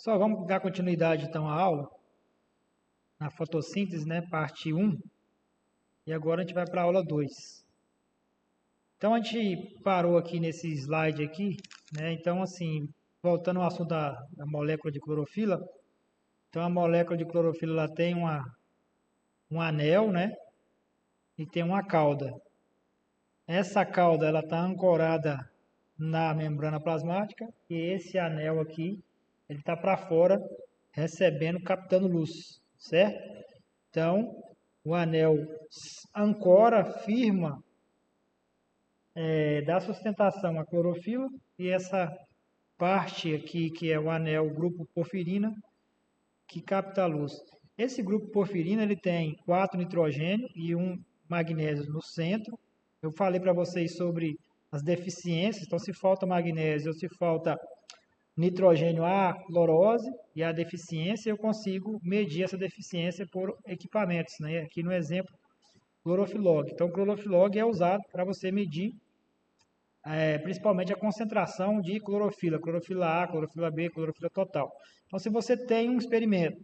Só vamos dar continuidade então à aula, na fotossíntese, né, parte 1, e agora a gente vai para a aula 2. Então a gente parou aqui nesse slide aqui, né, então assim, voltando ao assunto da molécula de clorofila, então a molécula de clorofila ela tem um anel, né, e tem uma cauda. Essa cauda ela está ancorada na membrana plasmática e esse anel aqui, ele está para fora, recebendo, captando luz, certo? Então, o anel ancora, firma, dá sustentação à clorofila e essa parte aqui, que é o anel grupo porfirina, que capta a luz. Esse grupo porfirina ele tem 4 nitrogênio e um magnésio no centro. Eu falei para vocês sobre as deficiências, então se falta magnésio ou se falta nitrogênio a clorose e a deficiência, eu consigo medir essa deficiência por equipamentos, né? Aqui no exemplo, clorofilog. Então, o clorofilog é usado para você medir principalmente a concentração de clorofila A, clorofila B, clorofila total. Então, se você tem um experimento,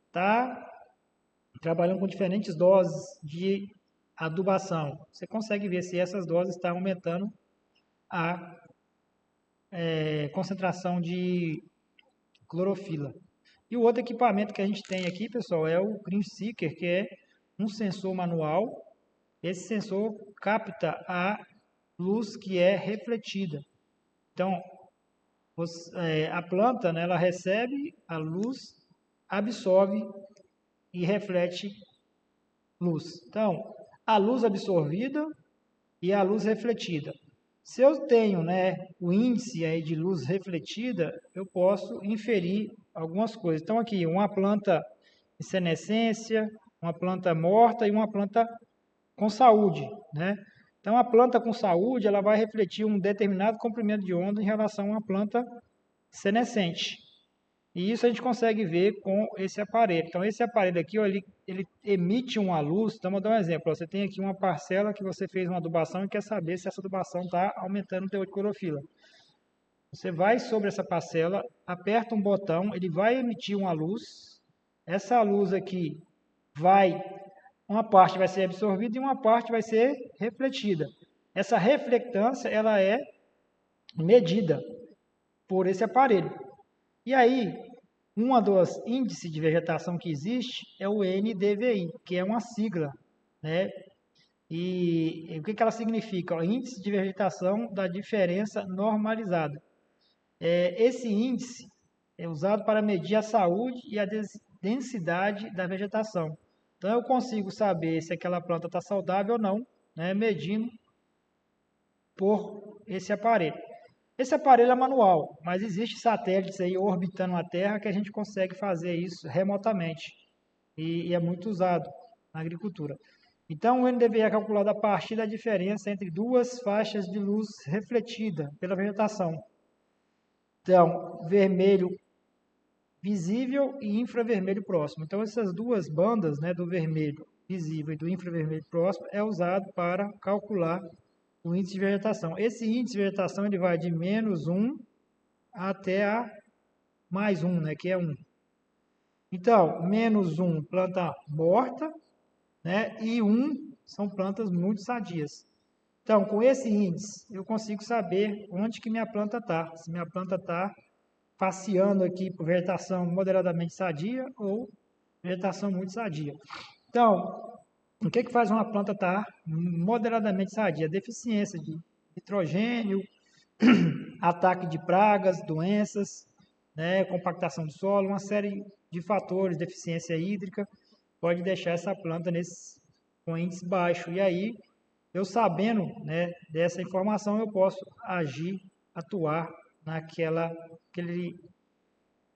está trabalhando com diferentes doses de adubação, você consegue ver se essas doses estão aumentando a concentração de clorofila. E o outro equipamento que a gente tem aqui, pessoal, é o Green Seeker, que é um sensor manual. Esse sensor capta a luz que é refletida. Então, a planta, né, ela recebe a luz, absorve e reflete luz. Então, a luz absorvida e a luz refletida. Se eu tenho, né, o índice aí de luz refletida, eu posso inferir algumas coisas. Então, aqui, uma planta em senescência, uma planta morta e uma planta com saúde, né? Então, a planta com saúde, ela vai refletir um determinado comprimento de onda em relação a uma planta senescente. E isso a gente consegue ver com esse aparelho. Então, esse aparelho aqui, ó, ele emite uma luz. Então, vou dar um exemplo. Você tem aqui uma parcela que você fez uma adubação e quer saber se essa adubação está aumentando o teor de clorofila. Você vai sobre essa parcela, aperta um botão, ele vai emitir uma luz. Essa luz aqui uma parte vai ser absorvida e uma parte vai ser refletida. Essa reflectância, ela é medida por esse aparelho. E aí, uma dos índices de vegetação que existe é o NDVI, que é uma sigla, né? E o que ela significa? O índice de vegetação da diferença normalizada. Esse índice é usado para medir a saúde e a densidade da vegetação. Então, eu consigo saber se aquela planta está saudável ou não, né, medindo por esse aparelho. Esse aparelho é manual, mas existe satélites aí orbitando a Terra que a gente consegue fazer isso remotamente e é muito usado na agricultura. Então, o NDVI é calculado a partir da diferença entre duas faixas de luz refletida pela vegetação. Então, vermelho visível e infravermelho próximo. Então, essas duas bandas, né, do vermelho visível e do infravermelho próximo, é usado para calcular o índice de vegetação. Esse índice de vegetação ele vai de -1 até a +1, né, que é 1. Então, -1, planta morta, né, e 1 são plantas muito sadias. Então, com esse índice, eu consigo saber onde que minha planta está. Se minha planta está passeando aqui por vegetação moderadamente sadia ou vegetação muito sadia. Então, o que faz uma planta estar moderadamente sadia? Deficiência de nitrogênio, ataque de pragas, doenças, né, compactação do solo, uma série de fatores, deficiência hídrica, pode deixar essa planta com índice baixo. E aí, eu sabendo, né, dessa informação, eu posso atuar naquele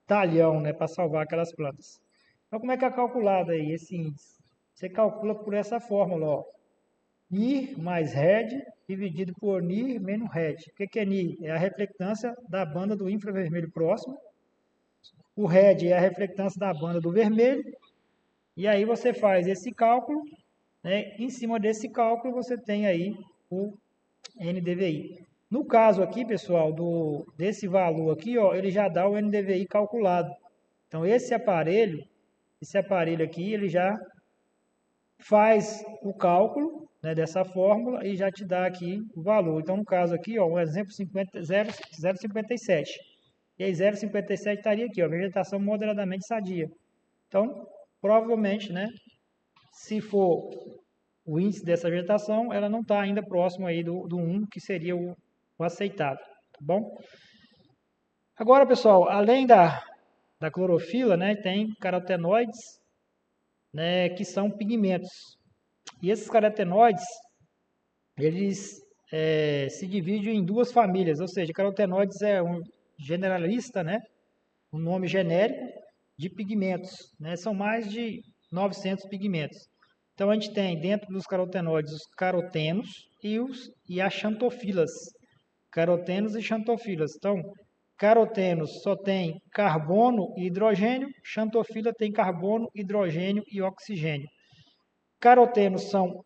talhão, né, para salvar aquelas plantas. Então, como é que é calculado aí esse índice? Você calcula por essa fórmula, ó. NIR mais RED dividido por NIR menos RED. O que é NIR? É a reflectância da banda do infravermelho próximo. O RED é a reflectância da banda do vermelho. E aí você faz esse cálculo, né? Em cima desse cálculo você tem aí o NDVI. No caso aqui, pessoal, desse valor aqui, ó, ele já dá o NDVI calculado. Então, esse aparelho aqui, ele já faz o cálculo, né, dessa fórmula e já te dá aqui o valor. Então, no caso aqui, ó, um exemplo 0,57. E aí 0,57 estaria aqui, ó, vegetação moderadamente sadia. Então, provavelmente, né, se for o índice dessa vegetação, ela não está ainda próximo aí do 1, que seria o aceitável, tá bom? Agora, pessoal, além da clorofila, né, tem carotenoides, né, que são pigmentos. E esses carotenoides, eles se dividem em duas famílias, ou seja, carotenoides é um generalista, né, um nome genérico de pigmentos, né, são mais de 900 pigmentos. Então a gente tem dentro dos carotenoides os carotenos e as xantofilas, carotenos e xantofilas. Então, carotenos só tem carbono e hidrogênio, xantofila tem carbono, hidrogênio e oxigênio. Carotenos são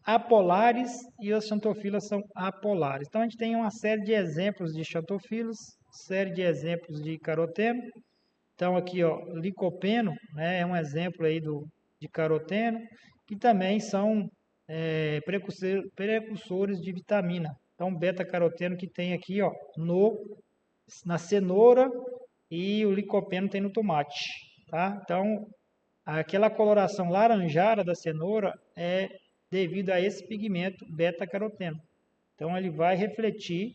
apolares e as xantofilas são apolares. Então a gente tem uma série de exemplos de xantofilas, série de exemplos de caroteno. Então aqui, ó, licopeno, né, é um exemplo aí de caroteno, que também são precursores de vitamina. Então beta-caroteno que tem aqui, ó, na cenoura, e o licopeno tem no tomate, tá? Então aquela coloração laranjada da cenoura é devido a esse pigmento beta-caroteno. Então ele vai refletir,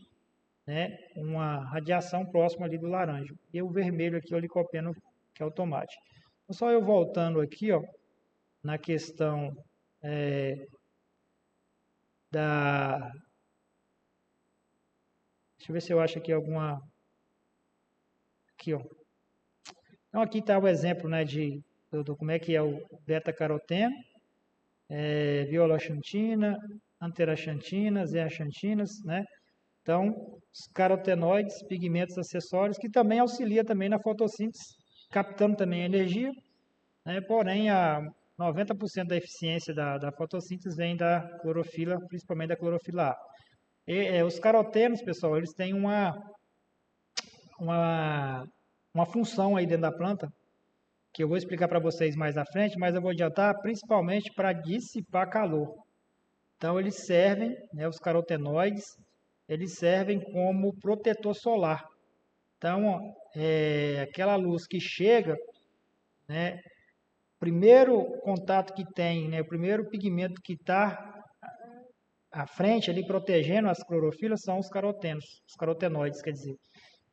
né, uma radiação próxima ali do laranja. E o vermelho aqui é o licopeno, que é o tomate. Então, só eu voltando aqui, ó, na questão Deixa eu ver se eu acho aqui alguma... Aqui, ó. Então aqui está o exemplo, né, do como é que é o beta-caroteno, violaxantina, anteraxantina, zeaxantinas, né? Então, os carotenoides, pigmentos acessórios, que também auxilia também na fotossíntese, captando também a energia, né? Porém, a 90% da eficiência da fotossíntese vem da clorofila, principalmente da clorofila A. Os carotenos, pessoal, eles têm uma função aí dentro da planta, que eu vou explicar para vocês mais à frente, mas eu vou adiantar principalmente para dissipar calor. Então, eles servem, né, os carotenoides, eles servem como protetor solar. Então, aquela luz que chega, né, primeiro contato que tem, né, o primeiro pigmento que está à frente, ali protegendo as clorofilas, são os carotenoides, quer dizer.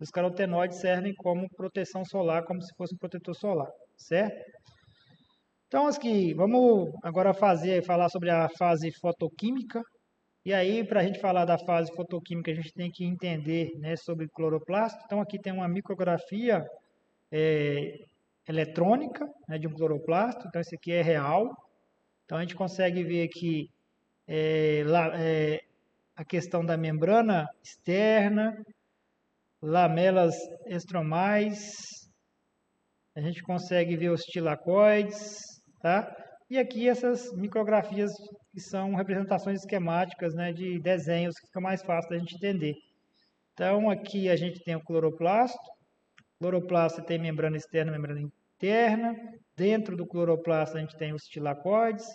Os carotenoides servem como proteção solar, como se fosse um protetor solar, certo? Então, aqui, vamos agora falar sobre a fase fotoquímica. E aí, para a gente falar da fase fotoquímica, a gente tem que entender, né, sobre cloroplasto. Então, aqui tem uma micrografia eletrônica, né, de um cloroplasto. Então, esse aqui é real. Então, a gente consegue ver aqui a questão da membrana externa, lamelas estromais. A gente consegue ver os tilacoides, tá? E aqui essas micrografias que são representações esquemáticas, né, de desenhos, que fica mais fácil da gente entender. Então aqui a gente tem o cloroplasto. O cloroplasto tem membrana externa e membrana interna. Dentro do cloroplasto a gente tem os tilacoides.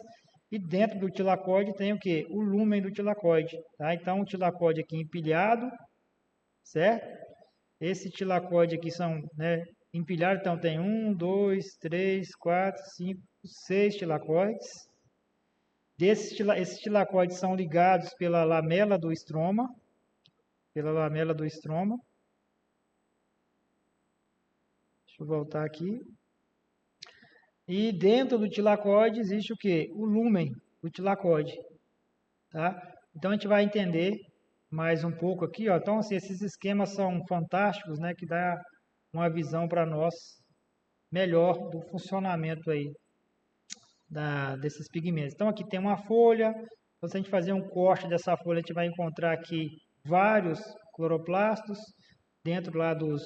E dentro do tilacoide tem o que? O lúmen do tilacoide. Tá? Então o tilacoide aqui empilhado, certo? Esse tilacoide aqui são, né, empilhados, então tem 1, 2, 3, 4, 5, 6 tilacoides. Esses tilacoides são ligados pela lamela do estroma. Deixa eu voltar aqui. E dentro do tilacoide existe o que? O lúmen do tilacoide. Tá? Então a gente vai entender mais um pouco aqui, ó. Então, assim, esses esquemas são fantásticos, né? Que dá uma visão para nós melhor do funcionamento aí desses pigmentos. Então, aqui tem uma folha. Então, se a gente fazer um corte dessa folha, a gente vai encontrar aqui vários cloroplastos dentro lá do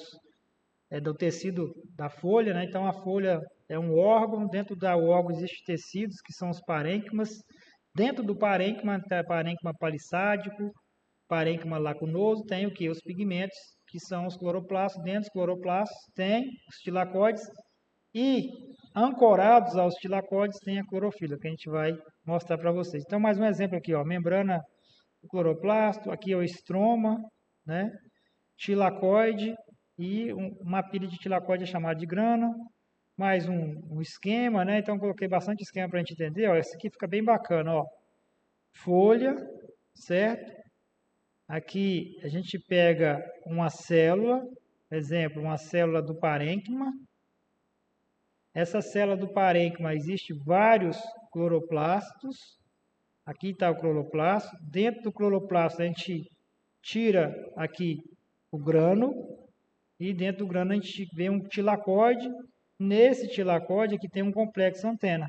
tecido da folha, né? Então, a folha é um órgão. Dentro do órgão existem tecidos, que são os parênquimas. Dentro do parênquima, parênquima palissádico, parênquima lacunoso, tem o que? Os pigmentos, que são os cloroplastos. Dentro dos cloroplastos tem os tilacóides e ancorados aos tilacóides tem a clorofila, que a gente vai mostrar para vocês. Então, mais um exemplo aqui, ó, membrana do cloroplasto, aqui é o estroma, né? Tilacóide e uma pilha de tilacóide é chamada de grana, mais um esquema, né? Então, coloquei bastante esquema para a gente entender, ó, esse aqui fica bem bacana, ó. Folha, certo? Aqui a gente pega uma célula, exemplo, uma célula do parênquima. Essa célula do parênquima existe vários cloroplastos. Aqui está o cloroplasto. Dentro do cloroplasto a gente tira aqui o grano e dentro do grano a gente vê um tilacóide. Nesse tilacóide aqui tem um complexo antena.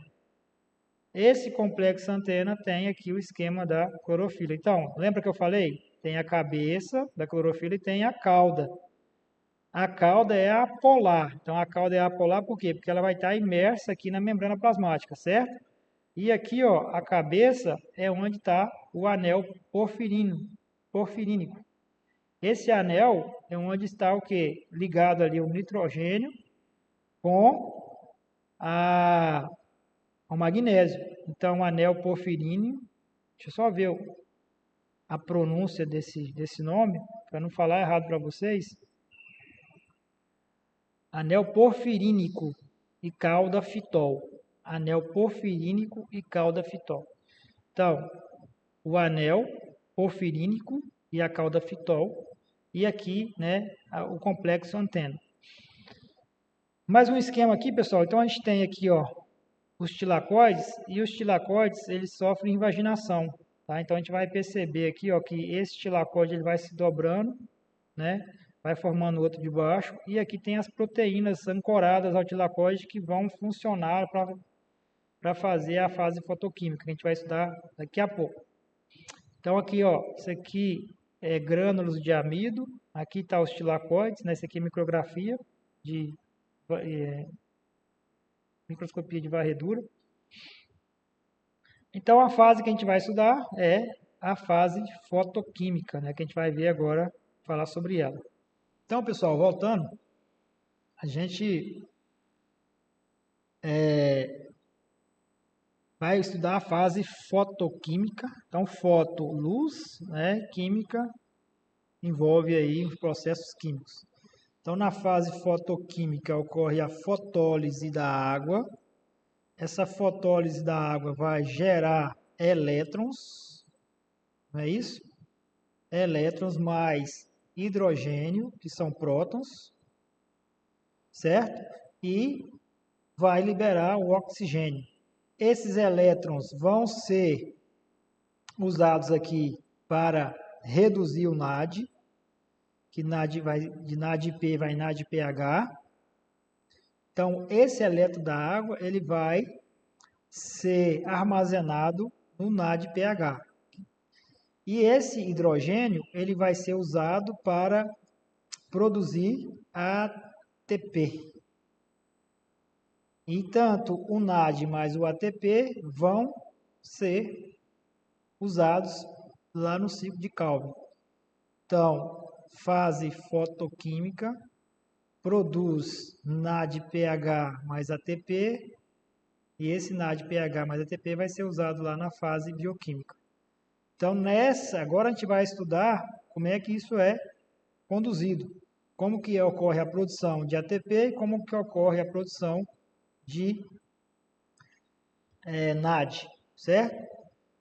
Esse complexo antena tem aqui o esquema da clorofila. Então, lembra que eu falei? Tem a cabeça da clorofila e tem a cauda. A cauda é apolar. Então, a cauda é apolar por quê? Porque ela vai estar imersa aqui na membrana plasmática, certo? E aqui, ó, a cabeça é onde está o anel porfirínico. Esse anel é onde está o quê? Ligado ali o nitrogênio com o magnésio. Então, o anel porfiríneo, deixa eu só ver a pronúncia desse nome, para não falar errado para vocês. Anel porfirínico e cauda-fitol. Anel porfirínico e cauda-fitol. Então, o anel porfirínico e a cauda-fitol. E aqui, né, o complexo antena. Mais um esquema aqui, pessoal. Então, a gente tem aqui, ó, os tilacóides. E os tilacóides, eles sofrem invaginação. Tá? Então, a gente vai perceber aqui, ó, que esse tilacóide ele vai se dobrando, né? Vai formando outro de baixo. E aqui tem as proteínas ancoradas ao tilacóide que vão funcionar para fazer a fase fotoquímica, que a gente vai estudar daqui a pouco. Então, aqui, ó, isso aqui é grânulos de amido. Aqui está os tilacóides, né? Isso aqui é micrografia, microscopia de varredura. Então, a fase que a gente vai estudar é a fase fotoquímica, né? Que a gente vai ver agora, falar sobre ela. Então, pessoal, voltando, a gente vai estudar a fase fotoquímica. Então, foto, luz, né? Química, envolve aí os processos químicos. Então, na fase fotoquímica ocorre a fotólise da água. Essa fotólise da água vai gerar elétrons, não é isso? Elétrons mais hidrogênio, que são prótons, certo? E vai liberar o oxigênio. Esses elétrons vão ser usados aqui para reduzir o NAD, que NAD vai, de NADP vai em NADPH. Então, esse elétron da água ele vai ser armazenado no NADPH. E esse hidrogênio ele vai ser usado para produzir ATP. E tanto o NAD mais o ATP vão ser usados lá no ciclo de Calvin. Então, fase fotoquímica produz NADPH mais ATP, e esse NADPH mais ATP vai ser usado lá na fase bioquímica. Então, agora a gente vai estudar como é que isso é conduzido. Como que ocorre a produção de ATP e como que ocorre a produção de NAD, certo?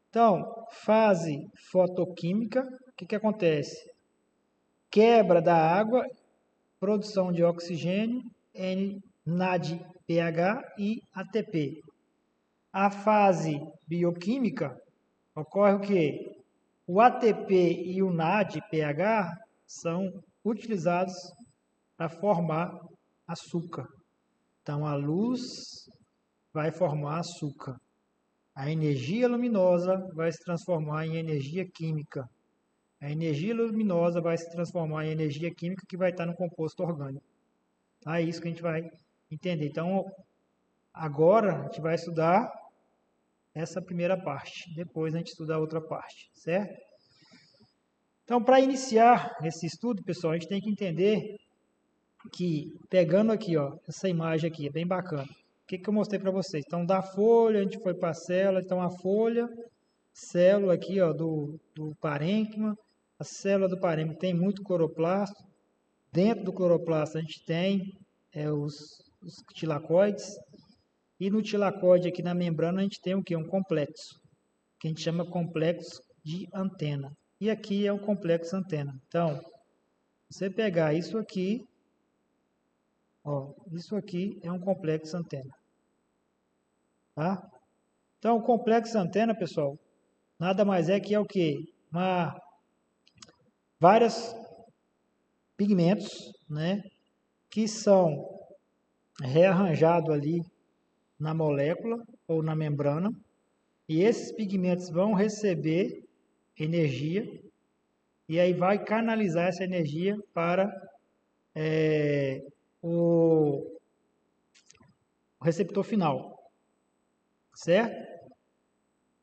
Então, fase fotoquímica, o que acontece? Quebra da água, produção de oxigênio, NADPH e ATP. A fase bioquímica ocorre o quê? O ATP e o NADPH são utilizados para formar açúcar. Então, a luz vai formar açúcar. A energia luminosa vai se transformar em energia química. A energia luminosa vai se transformar em energia química que vai estar no composto orgânico. É isso que a gente vai entender. Então, agora a gente vai estudar essa primeira parte. Depois a gente estuda a outra parte, certo? Então, para iniciar esse estudo, pessoal, a gente tem que entender que, pegando aqui, ó, essa imagem aqui, é bem bacana. O que eu mostrei para vocês? Então, da folha, a gente foi para a célula. Então, a folha, célula aqui, ó, do parênquima. A célula do parênquima tem muito cloroplasto. Dentro do cloroplasto, a gente tem os tilacoides. E no tilacoide, aqui na membrana, a gente tem o quê? Um complexo, que a gente chama complexo de antena. E aqui é o complexo antena. Então, você pegar isso aqui, ó, isso aqui é um complexo antena. Tá? Então, o complexo antena, pessoal, nada mais é que é o quê? Vários pigmentos, né, que são rearranjados ali na molécula ou na membrana, e esses pigmentos vão receber energia, e aí vai canalizar essa energia para o receptor final, certo?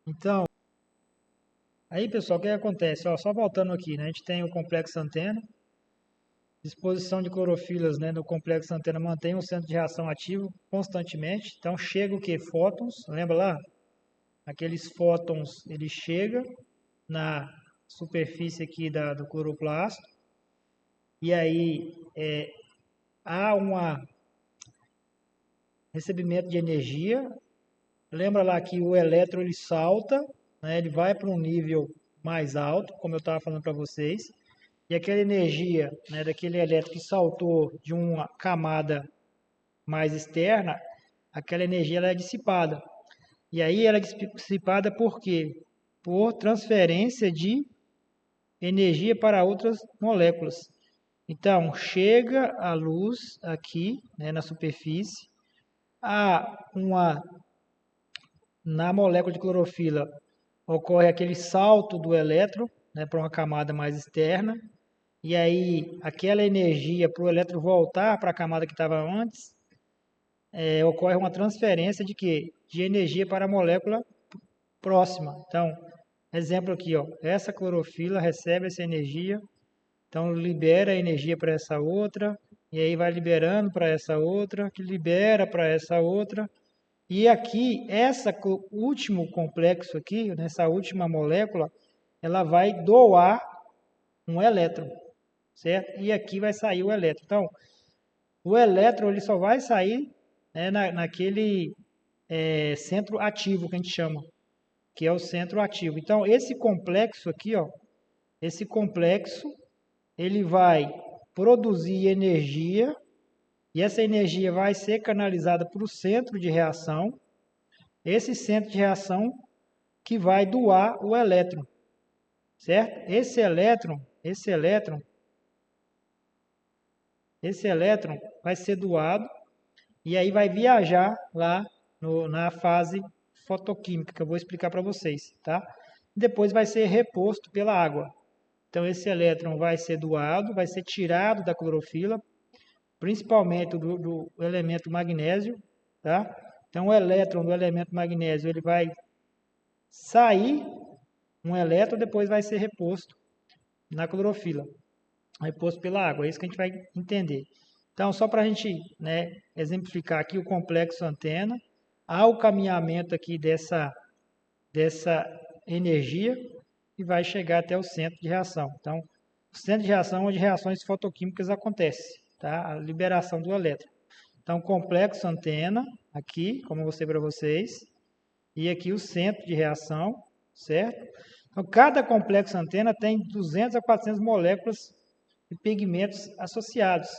Então, aí pessoal, o que acontece? Ó, só voltando aqui, né? A gente tem o complexo antena, disposição de clorofilas, né, no complexo antena mantém o centro de reação ativo constantemente, então chega o que? Fótons, lembra lá? Aqueles fótons, ele chega na superfície aqui do cloroplasto, e aí há um recebimento de energia. Lembra lá que o elétron ele salta, né, ele vai para um nível mais alto, como eu estava falando para vocês, e aquela energia, né, daquele elétron que saltou de uma camada mais externa, aquela energia ela é dissipada. E aí ela é dissipada por quê? Por transferência de energia para outras moléculas. Então, chega a luz aqui, né, na superfície, na molécula de clorofila ocorre aquele salto do elétron, né, para uma camada mais externa, e aí aquela energia para o elétron voltar para a camada que estava antes, ocorre uma transferência de quê? De energia para a molécula próxima. Então, exemplo aqui, ó, essa clorofila recebe essa energia, então libera energia para essa outra, e aí vai liberando para essa outra, que libera para essa outra. E aqui, último complexo aqui, nessa última molécula, ela vai doar um elétron, certo? E aqui vai sair o elétron. Então, o elétron ele só vai sair, né, naquele centro ativo que a gente chama, que é o centro ativo. Então, esse complexo aqui, ó, esse complexo, ele vai produzir energia, e essa energia vai ser canalizada para o centro de reação, esse centro de reação que vai doar o elétron, certo? Esse elétron vai ser doado e aí vai viajar lá na fase fotoquímica, que eu vou explicar para vocês, tá? Depois vai ser reposto pela água. Então, esse elétron vai ser doado, vai ser tirado da clorofila, principalmente do elemento magnésio, tá? Então, o elétron do elemento magnésio, ele vai sair um elétron, depois vai ser reposto na clorofila, reposto pela água. É isso que a gente vai entender. Então, só para a gente, né, exemplificar aqui o complexo antena, há o caminhamento aqui dessa energia e vai chegar até o centro de reação. Então, o centro de reação é onde reações fotoquímicas acontecem, tá? A liberação do elétron. Então, complexo antena, aqui, como eu mostrei para vocês, e aqui o centro de reação, certo? Então, cada complexo antena tem 200 a 400 moléculas de pigmentos associados.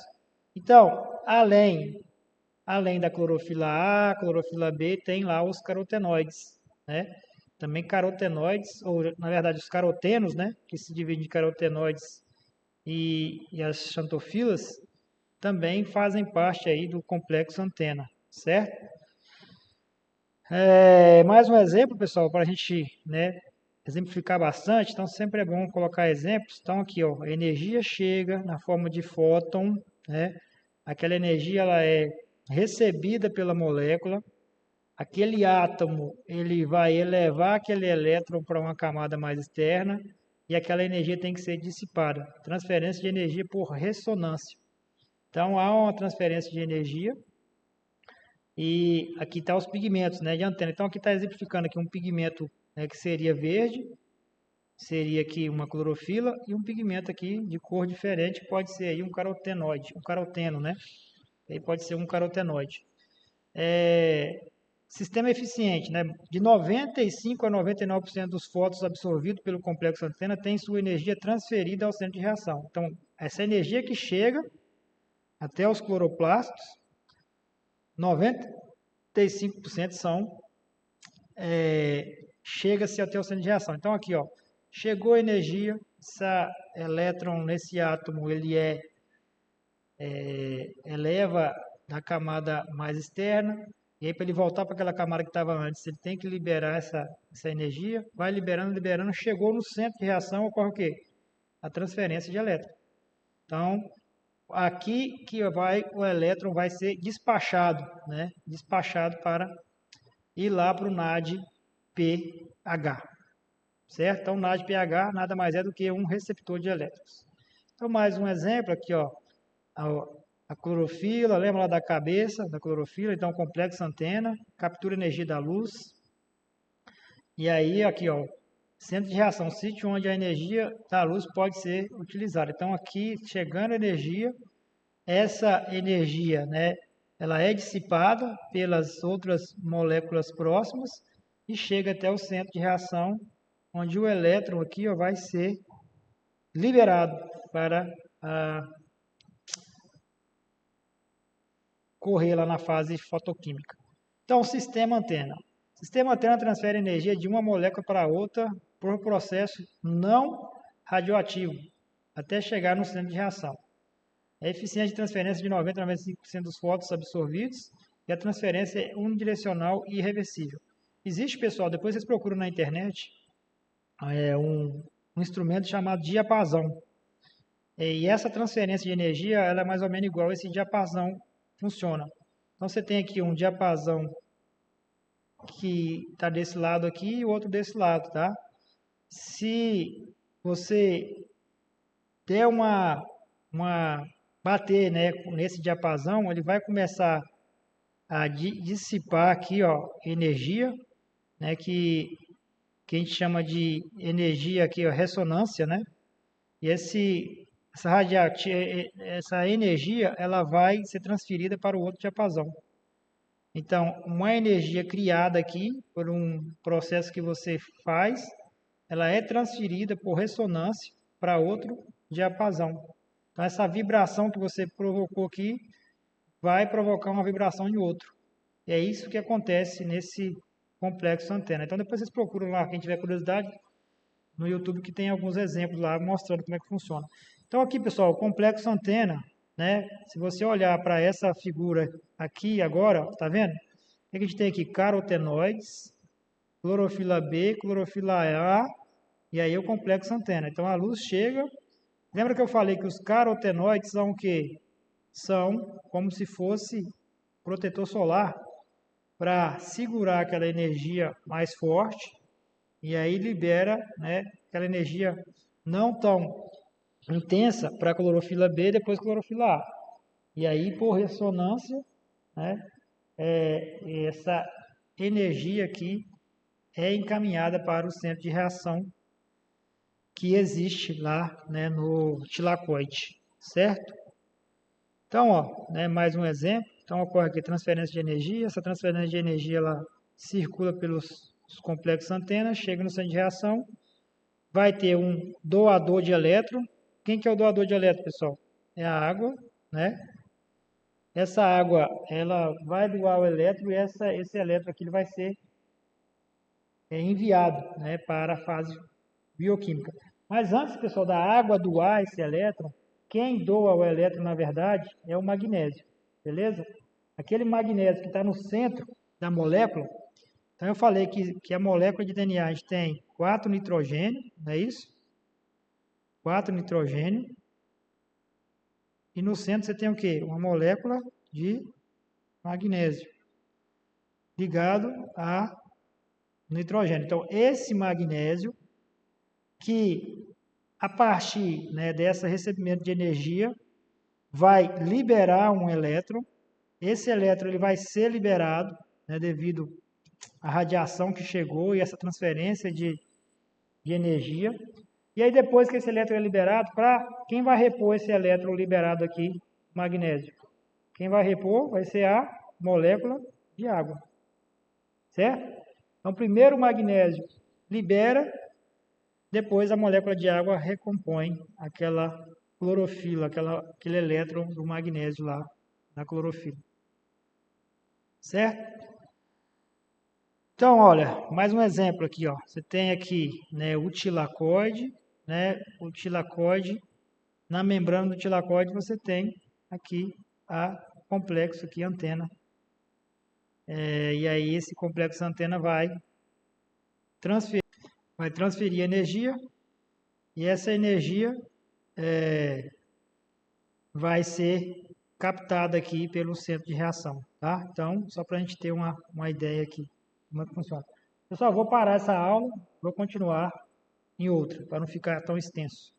Então, além da clorofila A, clorofila B, tem lá os carotenoides, né? Também carotenoides, ou na verdade os carotenos, né? Que se dividem em carotenoides e as xantofilas, também fazem parte aí do complexo antena, certo? Mais um exemplo, pessoal, para a gente, né, exemplificar bastante. Então, sempre é bom colocar exemplos. Então, aqui, ó, a energia chega na forma de fóton, né? Aquela energia ela é recebida pela molécula. Aquele átomo ele vai elevar aquele elétron para uma camada mais externa. e aquela energia tem que ser dissipada. Transferência de energia por ressonância. Então, há uma transferência de energia e aqui está os pigmentos, né, de antena. Então, aqui está exemplificando aqui um pigmento, né, que seria verde, seria aqui uma clorofila, e um pigmento aqui de cor diferente, pode ser aí um carotenoide, um caroteno, né? Aí pode ser um carotenoide. Sistema eficiente, né? De 95 a 99% dos fótons absorvidos pelo complexo antena tem sua energia transferida ao centro de reação. Então, essa energia que chega até os cloroplastos, 95% chega-se até o centro de reação. Então, aqui, ó, chegou a energia, esse elétron nesse átomo, ele eleva da camada mais externa, e aí para ele voltar para aquela camada que estava antes, ele tem que liberar essa energia, vai liberando, chegou no centro de reação, ocorre o quê? A transferência de elétron. Então, aqui que o elétron vai ser despachado, né? Despachado para ir lá para o NADPH, certo? Então, NADPH nada mais é do que um receptor de elétrons. Então, mais um exemplo aqui, ó, a clorofila, lembra lá da cabeça da clorofila? Então, complexo antena, captura energia da luz. E aí, aqui, ó, centro de reação, sítio onde a energia da luz pode ser utilizada. Então, aqui, chegando a energia, essa energia, né, ela é dissipada pelas outras moléculas próximas e chega até o centro de reação, onde o elétron aqui, ó, vai ser liberado para correr lá na fase fotoquímica. Então, sistema antena. O sistema antena transfere energia de uma molécula para outra por um processo não radioativo, até chegar no centro de reação. A eficiência de transferência de 90 a 95% dos fótons absorvidos e a transferência é unidirecional e irreversível. Existe, pessoal, depois vocês procuram na internet, um instrumento chamado diapasão. E essa transferência de energia ela é mais ou menos igual a esse diapasão funciona. Então você tem aqui um diapasão que está desse lado aqui e o outro desse lado, tá? Se você der bater, né, nesse diapasão, ele vai começar a dissipar aqui, ó, energia, né, que a gente chama de energia aqui, ó, ressonância, né? E essa energia ela vai ser transferida para o outro diapasão. Então, uma energia criada aqui por um processo que você faz, ela é transferida por ressonância para outro diapasão. Então, essa vibração que você provocou aqui vai provocar uma vibração em outro. E é isso que acontece nesse complexo antena. Então, depois vocês procuram lá, quem tiver curiosidade, no YouTube que tem alguns exemplos lá mostrando como é que funciona. Então, aqui, pessoal, o complexo antena, né? Se você olhar para essa figura aqui agora, tá vendo? O que a gente tem aqui? Carotenoides, clorofila B, clorofila A, e aí o complexo antena. Então, a luz chega. Lembra que eu falei que os carotenoides são o quê? São como se fosse protetor solar para segurar aquela energia mais forte e aí libera, né, aquela energia não tão intensa para a clorofila B e depois clorofila A. E aí, por ressonância, né, essa energia aqui é encaminhada para o centro de reação que existe lá, né, no tilacoide, certo? Então, ó, né, mais um exemplo. Então, ocorre aqui transferência de energia. Essa transferência de energia ela circula pelos complexos antenas, chega no centro de reação, vai ter um doador de elétron. Quem que é o doador de elétron, pessoal? É a água, né? Essa água, ela vai doar o elétron e esse elétron aqui ele vai ser enviado, né, para a fase bioquímica. Mas antes, pessoal, da água doar esse elétron, quem doa o elétron, na verdade, é o magnésio, beleza? Aquele magnésio que está no centro da molécula. Então, eu falei que a molécula de DNA, a gente tem 4 nitrogênio, não é isso? 4 nitrogênio. E no centro você tem o quê? Uma molécula de magnésio ligado a nitrogênio. Então, esse magnésio que a partir, né, desse recebimento de energia, vai liberar um elétron. Esse elétron ele vai ser liberado, né, devido à radiação que chegou e essa transferência de energia. E aí depois que esse elétron é liberado, quem vai repor esse elétron liberado aqui, magnésio? Quem vai repor vai ser a molécula de água, certo? Então primeiro o magnésio libera, depois a molécula de água recompõe aquela clorofila, aquele elétron do magnésio lá na clorofila, certo? Então, olha, mais um exemplo aqui, ó. Você tem aqui, né, o tilacoide, né? O tilacoide, na membrana do tilacoide você tem aqui a complexo aqui, antena. E aí esse complexo antena vai transferir energia e essa energia vai ser captada aqui pelo centro de reação, tá? Então, só para a gente ter uma ideia aqui como é que funciona. Eu só vou parar essa aula, vou continuar em outra, para não ficar tão extenso.